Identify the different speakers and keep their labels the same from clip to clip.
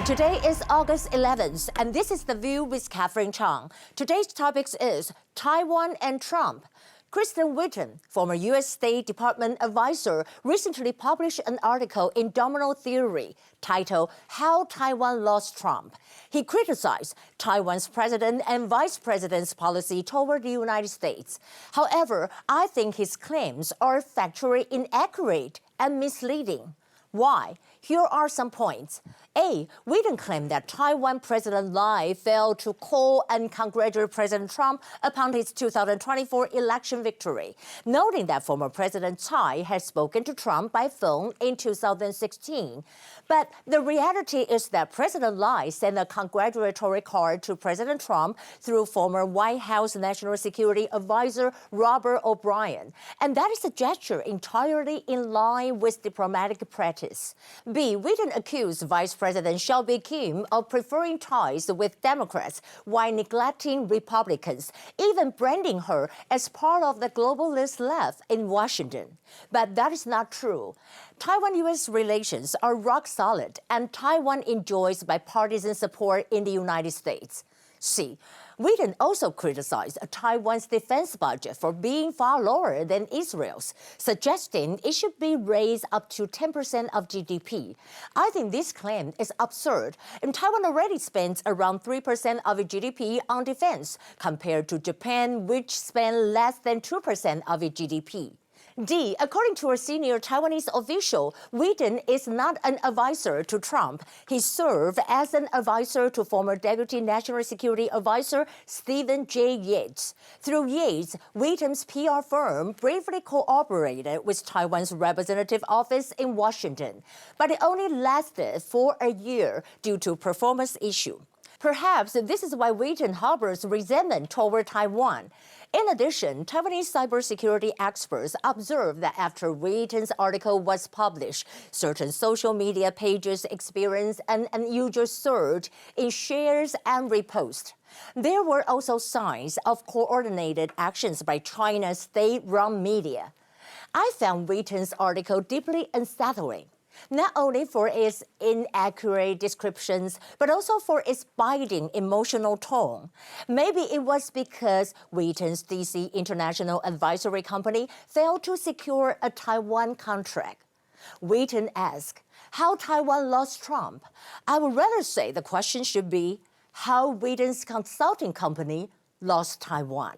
Speaker 1: morning. Today is August 11th, and this is The View with Catherine Chang. Today's topic is Taiwan and Trump. Kristen Whitten, former U.S. State Department advisor, recently published an article in Domino Theory titled How Taiwan Lost Trump. He criticized Taiwan's president and vice president's policy toward the United States. However, I think his claims are factually inaccurate and misleading. Why? Here are some points. A. Whitten claimed that Taiwan President Lai failed to call and congratulate President Trump upon his 2024 election victory, noting that former President Tsai had spoken to Trump by phone in 2016. But the reality is that President Lai sent a congratulatory card to President Trump through former White House National Security Advisor Robert O'Brien, and that is a gesture entirely in line with diplomatic practice. B. Whitten accused Vice President Shelby Kim of preferring ties with Democrats while neglecting Republicans, even branding her as part of the globalist left in Washington. But that is not true. Taiwan-U.S. relations are rock solid, and Taiwan enjoys bipartisan support in the United States. C. Whitten also criticized Taiwan's defense budget for being far lower than Israel's, suggesting it should be raised up to 10% of GDP. I think this claim is absurd, and Taiwan already spends around 3% of its GDP on defense, compared to Japan, which spends less than 2% of its GDP. D. According to a senior Taiwanese official, Whitten is not an advisor to Trump. He served as an advisor to former Deputy National Security Advisor Stephen J. Yates. Through Yates, Whitten's PR firm briefly cooperated with Taiwan's representative office in Washington, but it only lasted for a year due to performance issue. Perhaps this is why Whitten harbors resentment toward Taiwan. In addition, Taiwanese cybersecurity experts observed that after Whitten's article was published, certain social media pages experienced an unusual surge in shares and reposts. There were also signs of coordinated actions by China's state-run media. I found Whitten's article deeply unsettling, not only for its inaccurate descriptions, but also for its biting emotional tone. Maybe it was because Whitten's DC International Advisory Company failed to secure a Taiwan contract. Whitten asked, how Taiwan lost Trump? I would rather say the question should be, how Whitten's consulting company lost Taiwan.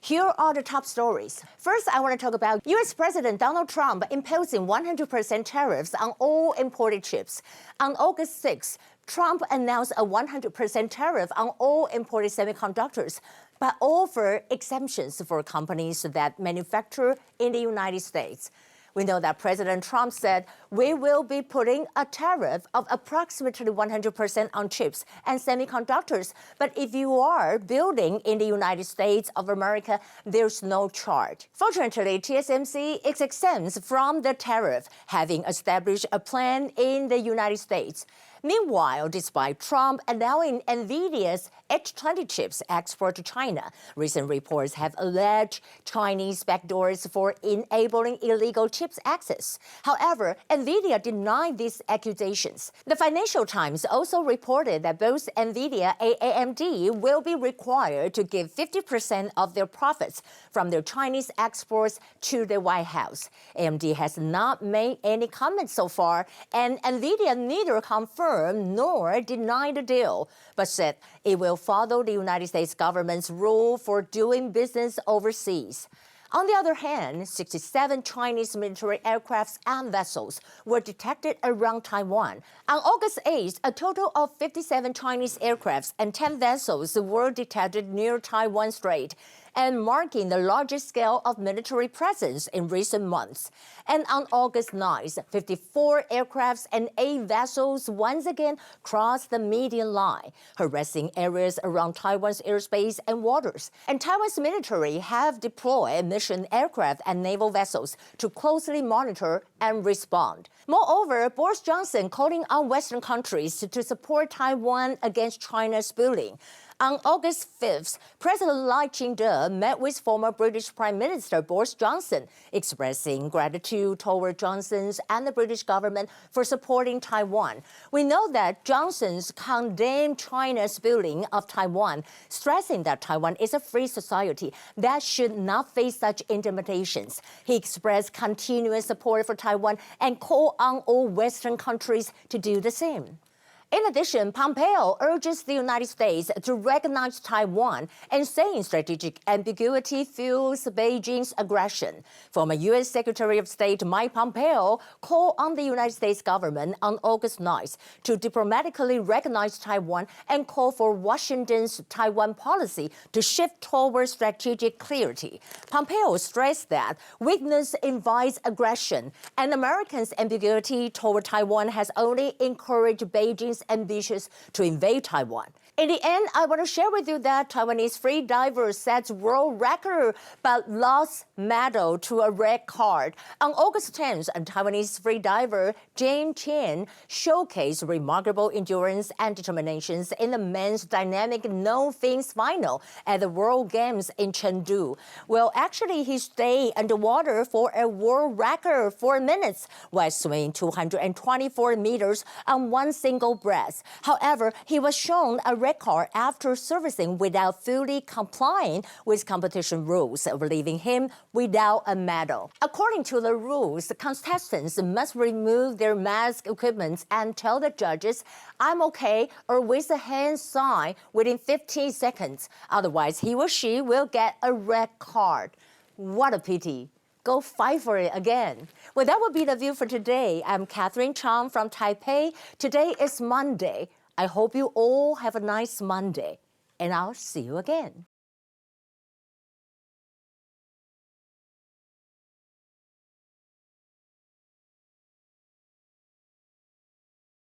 Speaker 1: Here are the top stories. First, I want to talk about U.S. President Donald Trump imposing 100% tariffs on all imported chips. On August 6, Trump announced a 100% tariff on all imported semiconductors, but offered exemptions for companies that manufacture in the United States. We know that President Trump said, we will be putting a tariff of approximately 100% on chips and semiconductors, but if you are building in the United States of America, there's no charge. Fortunately, TSMC is exempt from the tariff, having established a plant in the United States. Meanwhile, despite Trump allowing NVIDIA's H20 chips export to China, recent reports have alleged Chinese backdoors for enabling illegal chips access. However, NVIDIA denied these accusations. The Financial Times also reported that both NVIDIA and AMD will be required to give 50% of their profits from their Chinese exports to the White House. AMD has not made any comments so far, and NVIDIA neither confirmed nor denied the deal, but said it will follow the United States government's rule for doing business overseas. On the other hand, 67 Chinese military aircrafts and vessels were detected around Taiwan. On August 8, a total of 57 Chinese aircrafts and 10 vessels were detected near Taiwan Strait, and marking the largest scale of military presence in recent months. And on August 9th, 54 aircrafts and 8 vessels once again crossed the median line, harassing areas around Taiwan's airspace and waters. And Taiwan's military have deployed mission aircraft and naval vessels to closely monitor and respond. Moreover, Boris Johnson calling on Western countries to support Taiwan against China's bullying. On August 5th, President Lai Ching-te met with former British Prime Minister Boris Johnson, expressing gratitude toward Johnson's and the British government for supporting Taiwan. We know that Johnson's condemned China's building of Taiwan, stressing that Taiwan is a free society that should not face such intimidations. He expressed continuous support for Taiwan and called on all Western countries to do the same. In addition, Pompeo urges the United States to recognize Taiwan and saying strategic ambiguity fuels Beijing's aggression. Former U.S. Secretary of State Mike Pompeo called on the United States government on August 9th to diplomatically recognize Taiwan and call for Washington's Taiwan policy to shift toward strategic clarity. Pompeo stressed that weakness invites aggression, and Americans' ambiguity toward Taiwan has only encouraged Beijing's ambitious to invade Taiwan. In the end, I want to share with you that Taiwanese free diver sets world record but lost medal to a red card. On August 10th, a Taiwanese free diver, Jane Chen, showcased remarkable endurance and determination in the men's dynamic no-fins final at the World Games in Chengdu. Well, actually, he stayed underwater for a world record 4 minutes while swimming 224 meters on one single breath. However, he was shown a red card after servicing without fully complying with competition rules, leaving him without a medal. According to the rules, the contestants must remove their mask equipment and tell the judges, "I'm okay," or with a hand sign within 15 seconds. Otherwise, he or she will get a red card. What a pity. Go fight for it again. Well, that would be the view for today. I'm Catherine Chang from Taipei. Today is Monday. I hope you all have a nice Monday, and I'll see you again.